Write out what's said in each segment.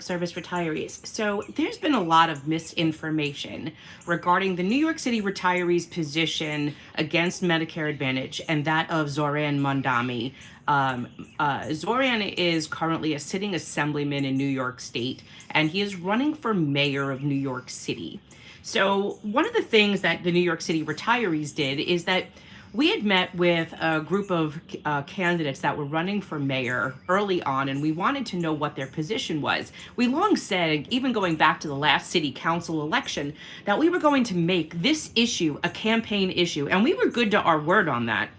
Service retirees. So there's been a lot of misinformation regarding the New York City retirees' position against Medicare Advantage and that of Zohran Mamdani. Zoran is currently a sitting assemblyman in New York State, and he is running for mayor of New York City. So one of the things that the New York City retirees did is that we had met with a group of candidates that were running for mayor early on, and we wanted to know what their position was. We long said, even going back to the last city council election, that we were going to make this issue a campaign issue, and we were good to our word on that.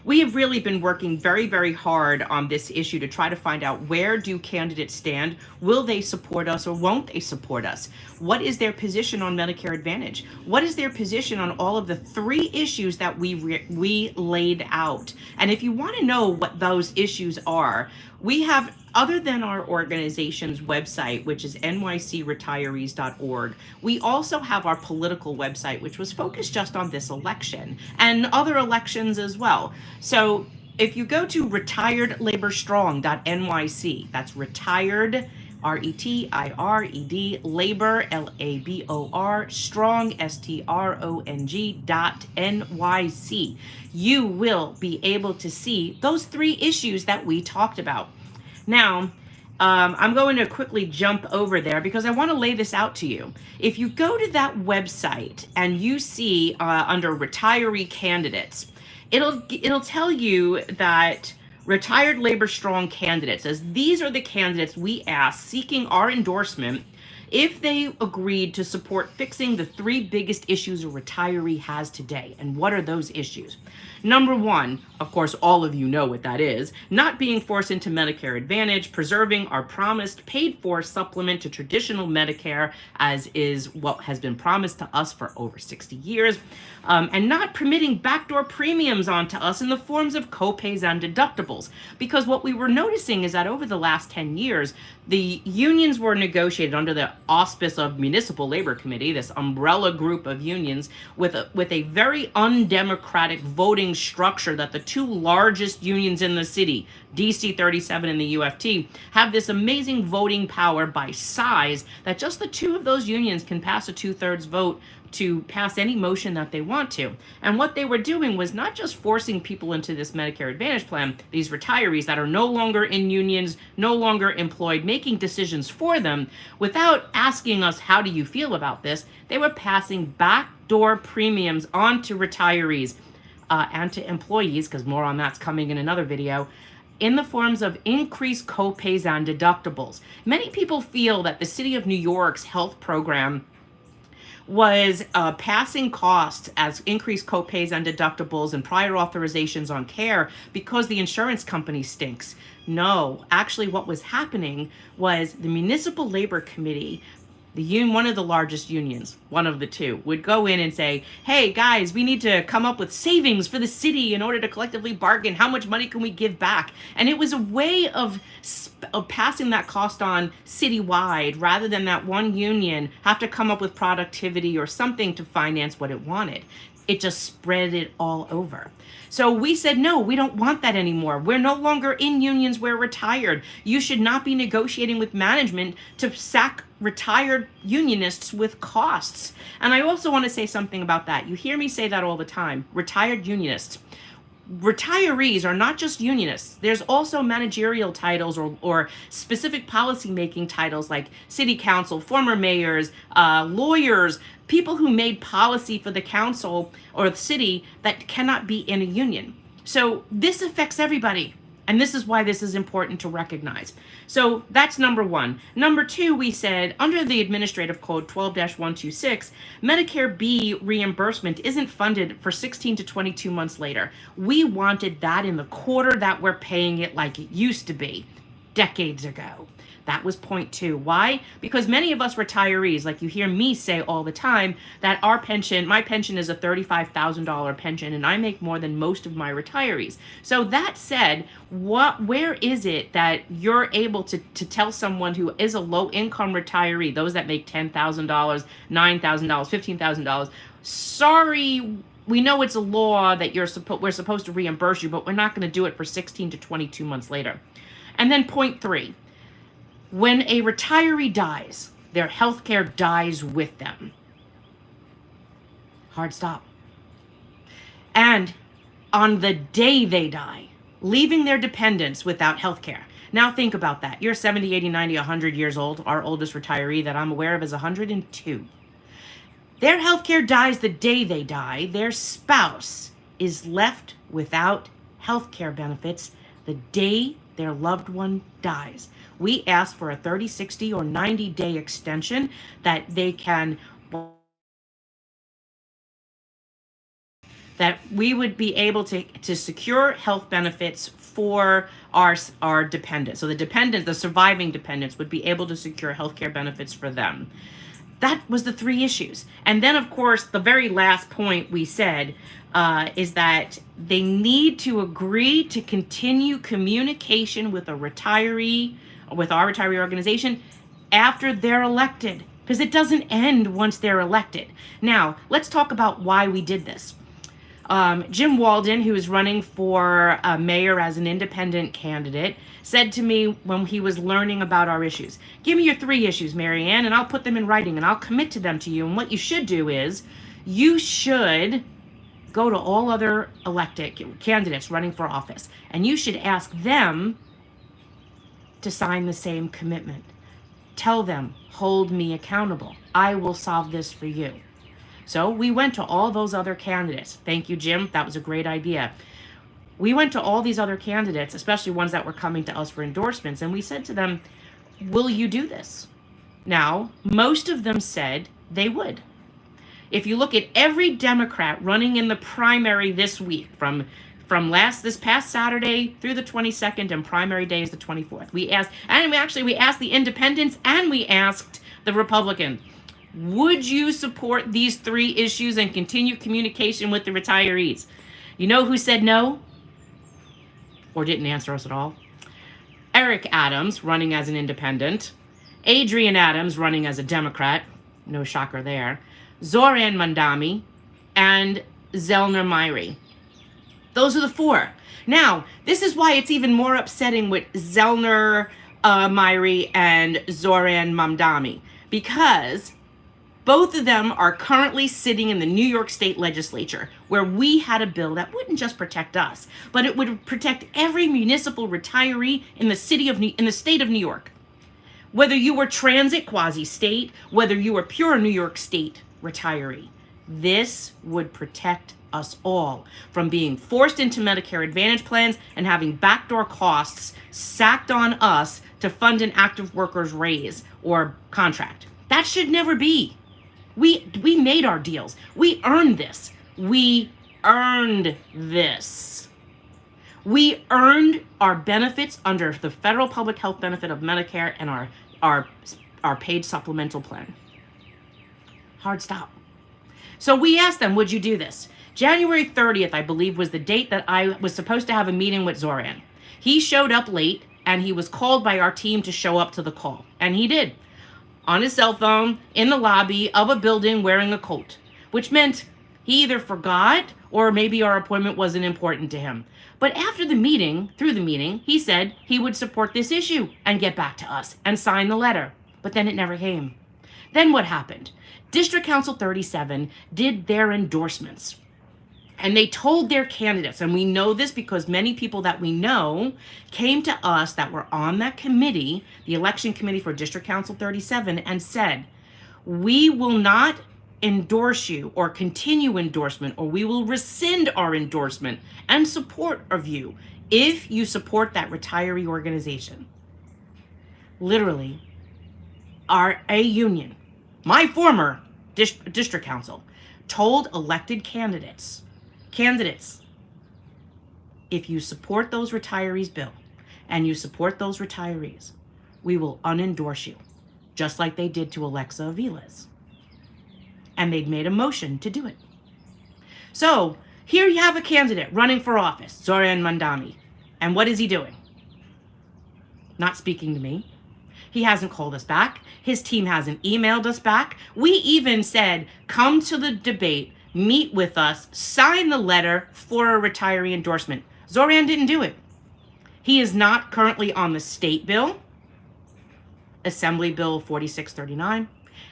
We have really been working very, very hard on this issue to try to find out, where do candidates stand? Will they support us or won't they support us? What is their position on Medicare Advantage? What is their position on all of the three issues that we laid out? And if you want to know what those issues are, we have, other than our organization's website, which is nycretirees.org, we also have our political website, which was focused just on this election and other elections as well. So if you go to retiredlaborstrong.nyc, that's retired, RETIRED, labor, LABOR, strong, STRONG.NYC. You will be able to see those three issues that we talked about. Now, I'm going to quickly jump over there because I want to lay this out to you. If you go to that website and you see under retiree candidates, it'll tell you that Retired Labor Strong candidates, as these are the candidates we asked seeking our endorsement, if they agreed to support fixing the three biggest issues a retiree has today. And what are those issues? Number one, of course, all of you know what that is: not being forced into Medicare Advantage, preserving our promised paid-for supplement to traditional Medicare, as is what has been promised to us for over 60 years, and not permitting backdoor premiums onto us in the forms of copays and deductibles. Because what we were noticing is that over the last 10 years, the unions were negotiated under the auspice of Municipal Labor Committee, this umbrella group of unions, with a very undemocratic voting structure that the two largest unions in the city, DC 37 and the UFT, have this amazing voting power by size that just the two of those unions can pass a 2/3 vote to pass any motion that they want to. And what they were doing was not just forcing people into this Medicare Advantage plan, these retirees that are no longer in unions, no longer employed, making decisions for them without asking us, how do you feel about this? They were passing backdoor premiums onto retirees and to employees, because more on that's coming in another video, in the forms of increased copays and deductibles. Many people feel that the City of New York's health program was passing costs as increased copays and deductibles and prior authorizations on care because the insurance company stinks. No, actually what was happening was the Municipal Labor Committee, one of the largest unions, one of the two, would go in and say, hey guys, we need to come up with savings for the city in order to collectively bargain how much money can we give back. And it was a way of passing that cost on citywide, rather than that one union have to come up with productivity or something to finance what it wanted. It just spread it all over. So we said, no, we don't want that anymore. We're no longer in unions, we're retired. You should not be negotiating with management to sack retired unionists with costs. And I also want to say something about that. You hear me say that all the time, retired unionists. Retirees are not just unionists. There's also managerial titles or specific policy-making titles like city council, former mayors, lawyers, people who made policy for the council or the city that cannot be in a union. So this affects everybody. And this is why this is important to recognize. So that's number one. Number two, we said under the Administrative Code 12-126, Medicare B reimbursement isn't funded for 16 to 22 months later. We wanted that in the quarter that we're paying it like it used to be decades ago. That was point two. Why? Because many of us retirees, like you hear me say all the time, that our pension, my pension is a $35,000 pension, and I make more than most of my retirees. So that said, where is it that you're able to tell someone who is a low-income retiree, those that make $10,000, $9,000, $15,000, sorry, we know it's a law that we're supposed to reimburse you, but we're not going to do it for 16 to 22 months later. And then point three. When a retiree dies, their health care dies with them. Hard stop. And on the day they die, leaving their dependents without health care. Now think about that. You're 70, 80, 90, 100 years old. Our oldest retiree that I'm aware of is 102. Their health care dies the day they die. Their spouse is left without health care benefits the day their loved one dies. We ask for a 30, 60, or 90-day extension that they can, that we would be able to secure health benefits for our dependents. So the dependents, the surviving dependents, would be able to secure health care benefits for them. That was the three issues. And then, of course, the very last point we said is that they need to agree to continue communication with a retiree, with our retiree organization, after they're elected, because it doesn't end once they're elected. Now, let's talk about why we did this. Jim Walden, who is running for mayor as an independent candidate, said to me when he was learning about our issues, give me your three issues, Marianne, and I'll put them in writing and I'll commit to them to you. And what you should do is you should go to all other elected candidates running for office, and you should ask them to sign the same commitment. Tell them, hold me accountable. I will solve this for you. So we went to all those other candidates. Thank you, Jim. That was a great idea. We went to all these other candidates, especially ones that were coming to us for endorsements, and we said to them, will you do this? Now, most of them said they would. If you look at every Democrat running in the primary this week, from this past Saturday through the 22nd, and primary day is the 24th, we asked the independents and we asked the Republicans, would you support these three issues and continue communication with the retirees? You know who said no? Or didn't answer us at all? Eric Adams, running as an independent. Adrian Adams, running as a Democrat. No shocker there. Zoran Mamdani and Zohran Mamdani. Those are the four. Now, this is why it's even more upsetting with Zohran Mamdani and Zoran Mamdani, because both of them are currently sitting in the New York State legislature, where we had a bill that wouldn't just protect us, but it would protect every municipal retiree in the state of New York. Whether you were transit quasi-state, whether you were pure New York State retiree, this would protect us all from being forced into Medicare Advantage plans and having backdoor costs sacked on us to fund an active workers raise or contract. That should never be. We made our deals. We earned this. We earned this. We earned our benefits under the federal public health benefit of Medicare and our paid supplemental plan. Hard stop. So we asked them, would you do this? January 30th, I believe, was the date that I was supposed to have a meeting with Zoran. He showed up late, and he was called by our team to show up to the call. And he did. On his cell phone, in the lobby of a building, wearing a coat, which meant he either forgot or maybe our appointment wasn't important to him. But after the meeting, through the meeting, he said he would support this issue and get back to us and sign the letter. But then it never came. Then what happened? District Council 37 did their endorsements. And they told their candidates, and we know this because many people that we know came to us that were on that committee, the election committee for District Council 37, and said, we will not endorse you or continue endorsement, or we will rescind our endorsement and support of you if you support that retiree organization. Literally, a union, my former district council, told elected candidates, if you support those retirees bill and you support those retirees, we will unendorse you, just like they did to Alexa Aviles. And they'd made a motion to do it. So here you have a candidate running for office, Zohran Mamdani. And what is he doing? Not speaking to me. He hasn't called us back. His team hasn't emailed us back. We even said, come to the debate, meet with us, sign the letter for a retiree endorsement. Zoran didn't do it. He is not currently on the state bill. Assembly Bill 4639,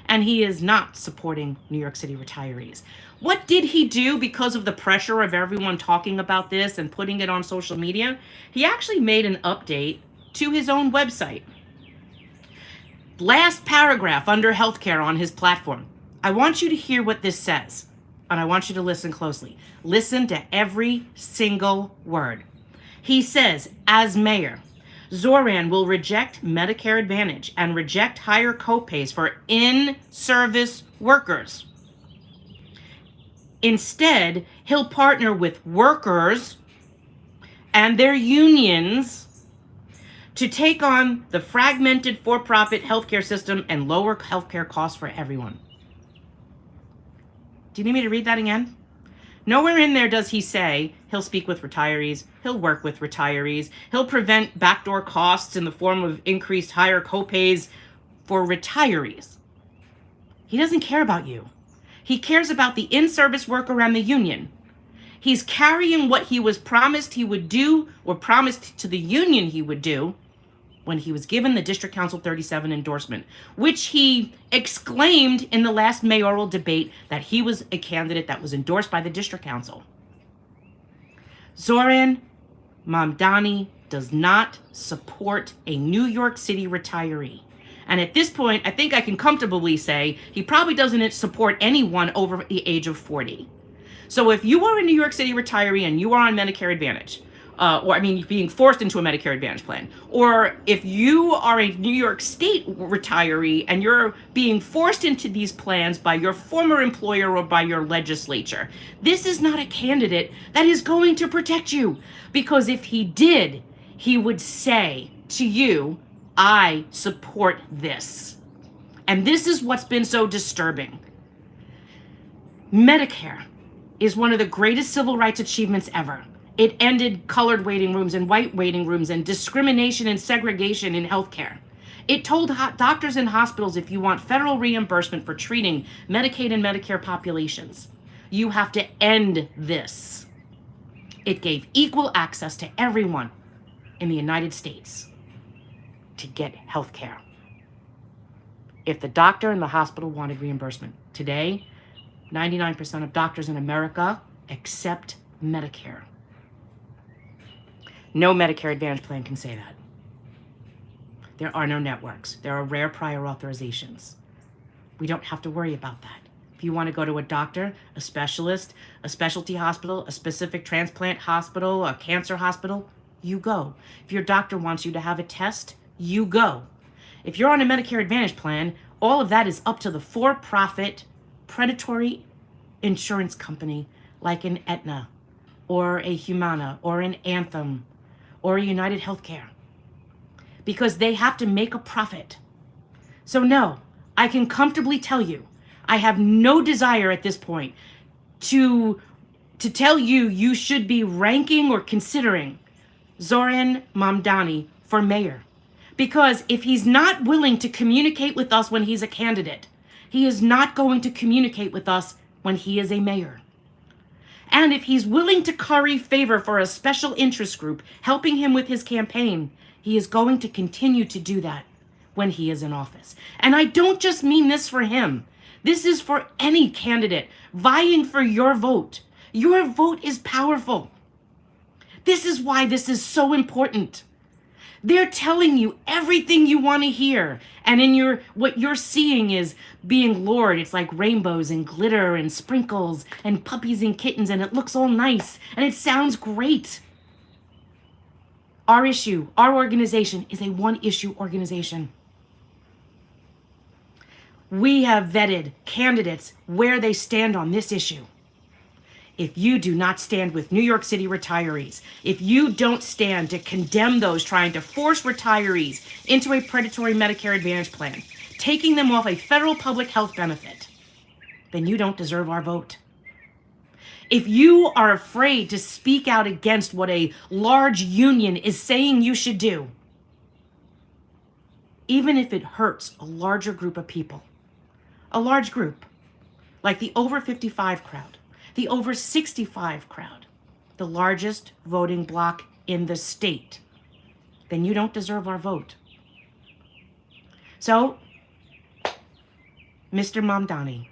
and he is not supporting New York City retirees. What did he do because of the pressure of everyone talking about this and putting it on social media? He actually made an update to his own website. Last paragraph under healthcare on his platform. I want you to hear what this says, and I want you to listen closely. Listen to every single word. He says, as mayor, Zoran will reject Medicare Advantage and reject higher copays for in-service workers. Instead, he'll partner with workers and their unions to take on the fragmented for-profit healthcare system and lower healthcare costs for everyone. Do you need me to read that again? Nowhere in there does he say he'll speak with retirees, he'll work with retirees, he'll prevent backdoor costs in the form of increased higher copays for retirees. He doesn't care about you. He cares about the in-service worker and the union. He's carrying what he was promised he would do, or promised to the union he would do, when he was given the District Council 37 endorsement, which he exclaimed in the last mayoral debate that he was a candidate that was endorsed by the District Council. Zohran Mamdani does not support a New York City retiree. And at this point, I think I can comfortably say he probably doesn't support anyone over the age of 40. So if you are a New York City retiree and you are on Medicare Advantage, being forced into a Medicare Advantage plan, or if you are a New York State retiree and you're being forced into these plans by your former employer or by your legislature, this is not a candidate that is going to protect you. Because if he did, he would say to you, I support this. And this is what's been so disturbing. Medicare is one of the greatest civil rights achievements ever. It ended colored waiting rooms and white waiting rooms and discrimination and segregation in healthcare. It told doctors and hospitals, if you want federal reimbursement for treating Medicaid and Medicare populations, you have to end this. It gave equal access to everyone in the United States to get healthcare if the doctor and the hospital wanted reimbursement. Today, 99% of doctors in America accept Medicare. No Medicare Advantage plan can say that. There are no networks. There are rare prior authorizations. We don't have to worry about that. If you want to go to a doctor, a specialist, a specialty hospital, a specific transplant hospital, a cancer hospital, you go. If your doctor wants you to have a test, you go. If you're on a Medicare Advantage plan, all of that is up to the for-profit, predatory insurance company like an Aetna or a Humana or an Anthem or a United Healthcare, because they have to make a profit. So no, I can comfortably tell you, I have no desire at this point to tell you you should be ranking or considering Zohran Mamdani for mayor. Because if he's not willing to communicate with us when he's a candidate, he is not going to communicate with us when he is a mayor. And if he's willing to curry favor for a special interest group helping him with his campaign, he is going to continue to do that when he is in office. And I don't just mean this for him. This is for any candidate vying for your vote. Your vote is powerful. This is why this is so important. They're telling you everything you want to hear. And in what you're seeing is being lured. It's like rainbows and glitter and sprinkles and puppies and kittens, and it looks all nice and it sounds great. Our issue, our organization is a one-issue organization. We have vetted candidates where they stand on this issue. If you do not stand with New York City retirees, if you don't stand to condemn those trying to force retirees into a predatory Medicare Advantage plan, taking them off a federal public health benefit, then you don't deserve our vote. If you are afraid to speak out against what a large union is saying you should do, even if it hurts a larger group of people, a large group, like the over 55 crowd, the over 65 crowd, the largest voting bloc in the state, then you don't deserve our vote. So, Mr. Mamdani,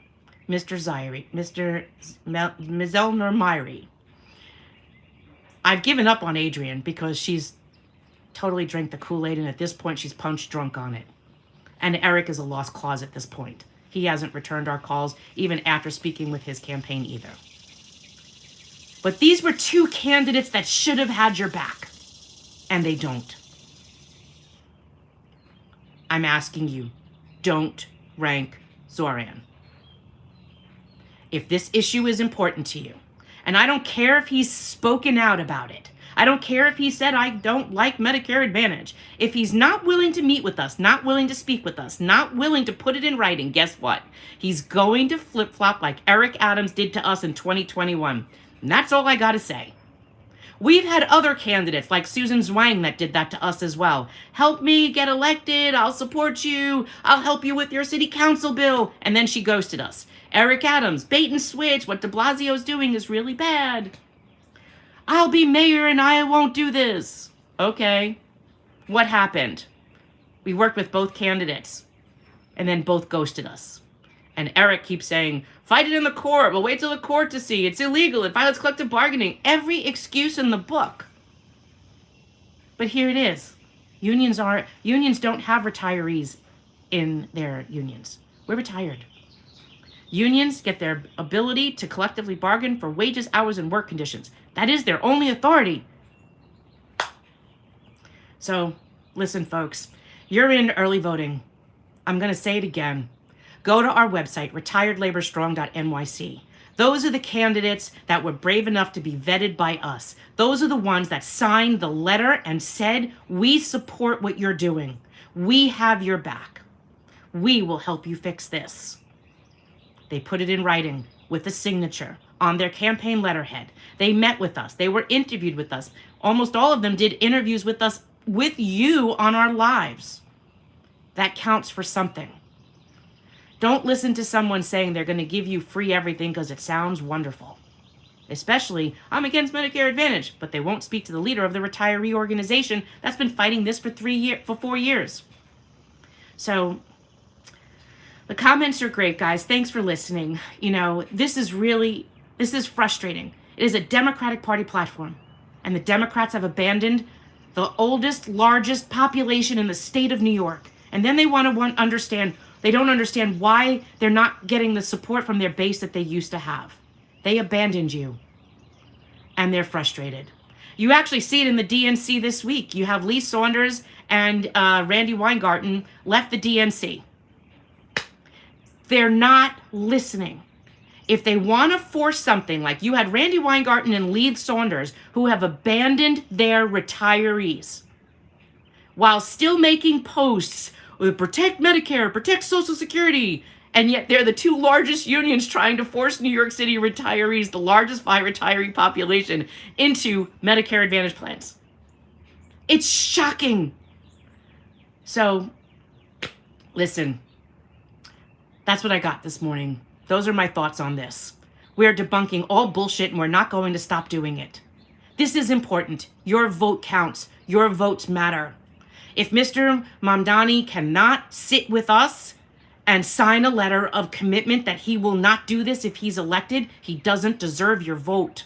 Mr. Zairi, Mr. Mizelner, I've given up on Adrian because she's totally drank the Kool-Aid, and at this point she's punch drunk on it. And Eric is a lost cause at this point. He hasn't returned our calls even after speaking with his campaign either. But these were two candidates that should have had your back, and they don't. I'm asking you, don't rank Zoran. If this issue is important to you, and I don't care if he's spoken out about it, I don't care if he said, I don't like Medicare Advantage. If he's not willing to meet with us, not willing to speak with us, not willing to put it in writing, guess what? He's going to flip-flop like Eric Adams did to us in 2021. And that's all I got to say. We've had other candidates like Susan Zwang that did that to us as well. Help me get elected. I'll support you. I'll help you with your city council bill. And then she ghosted us. Eric Adams, bait and switch. What de Blasio's doing is really bad. I'll be mayor and I won't do this. Okay. What happened? We worked with both candidates and then both ghosted us. And Eric keeps saying, fight it in the court. We'll wait till the court to see. It's illegal. It violates collective bargaining. Every excuse in the book. But here it is. Unions don't have retirees in their unions. We're retired. Unions get their ability to collectively bargain for wages, hours, and work conditions. That is their only authority. So, listen, folks. You're in early voting. I'm going to say it again. Go to our website, retiredlaborstrong.nyc. Those are the candidates that were brave enough to be vetted by us. Those are the ones that signed the letter and said, we support what you're doing. We have your back. We will help you fix this. They put it in writing with a signature on their campaign letterhead. They met with us. They were interviewed with us. Almost all of them did interviews with us, with you on our lives. That counts for something. Don't listen to someone saying they're going to give you free everything because it sounds wonderful. Especially, I'm against Medicare Advantage, but they won't speak to the leader of the retiree organization that's been fighting this for 4 years. So, the comments are great, guys. Thanks for listening. You know, this is frustrating. It is a Democratic Party platform, and the Democrats have abandoned the oldest, largest population in the state of New York. And then they they don't understand why they're not getting the support from their base that they used to have. They abandoned you, and they're frustrated. You actually see it in the DNC this week. You have Lee Saunders and Randy Weingarten left the DNC. They're not listening. If they want to force something, like you had Randy Weingarten and Lee Saunders, who have abandoned their retirees, while still making posts with protect Medicare, protect Social Security, and yet they're the two largest unions trying to force New York City retirees, the largest by retiree population, into Medicare Advantage plans. It's shocking. So, listen. That's what I got this morning. Those are my thoughts on this. We're debunking all bullshit and we're not going to stop doing it. This is important. Your vote counts. Your votes matter. If Mr. Mamdani cannot sit with us and sign a letter of commitment that he will not do this if he's elected, he doesn't deserve your vote.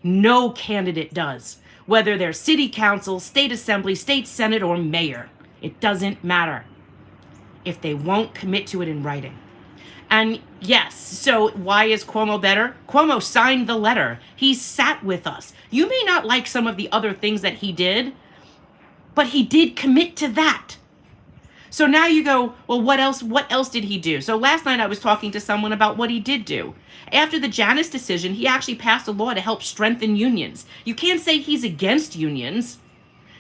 No candidate does. Whether they're city council, state assembly, state senate, or mayor. It doesn't matter if they won't commit to it in writing. And yes, so why is Cuomo better? Cuomo signed the letter. He sat with us. You may not like some of the other things that he did, but he did commit to that. So now you go, well, what else did he do? So last night I was talking to someone about what he did do. After the Janus decision, he actually passed a law to help strengthen unions. You can't say he's against unions.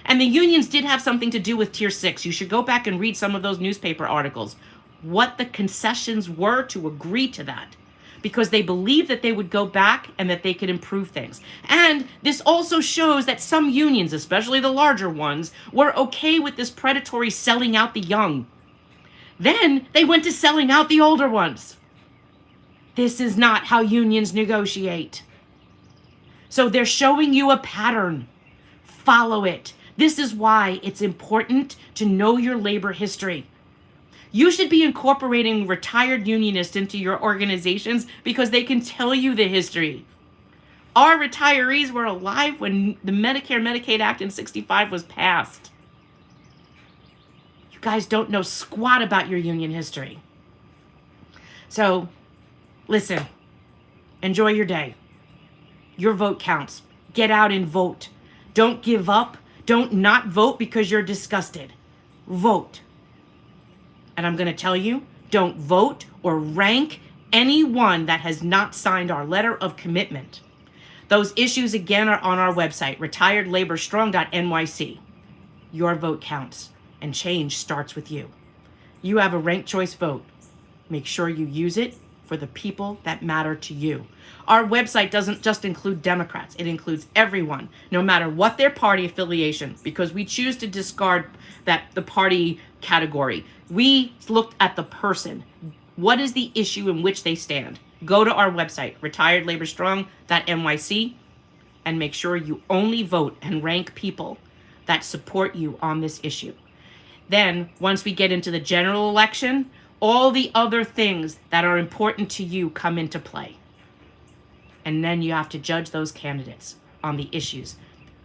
And the unions did have something to do with Tier 6. You should go back and read some of those newspaper articles. What the concessions were to agree to that. Because they believed that they would go back and that they could improve things. And this also shows that some unions, especially the larger ones, were okay with this predatory selling out the young. Then they went to selling out the older ones. This is not how unions negotiate. So they're showing you a pattern. Follow it. This is why it's important to know your labor history. You should be incorporating retired unionists into your organizations because they can tell you the history. Our retirees were alive when the Medicare-Medicaid Act in 65 was passed. You guys don't know squat about your union history. So, listen, enjoy your day. Your vote counts. Get out and vote. Don't give up. Don't not vote because you're disgusted. Vote. And I'm going to tell you, don't vote or rank anyone that has not signed our letter of commitment. Those issues, again, are on our website, retiredlaborstrong.nyc. Your vote counts, and change starts with you. You have a ranked choice vote. Make sure you use it for the people that matter to you. Our website doesn't just include Democrats. It includes everyone, no matter what their party affiliation, because we choose to discard the party category. We looked at the person. What is the issue in which they stand? Go to our website, retiredlaborstrong.nyc, and make sure you only vote and rank people that support you on this issue. Then, once we get into the general election, all the other things that are important to you come into play. And then you have to judge those candidates on the issues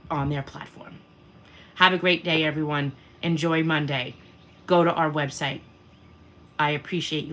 on their platform. Have a great day, everyone. Enjoy Monday. Go to our website. I appreciate you.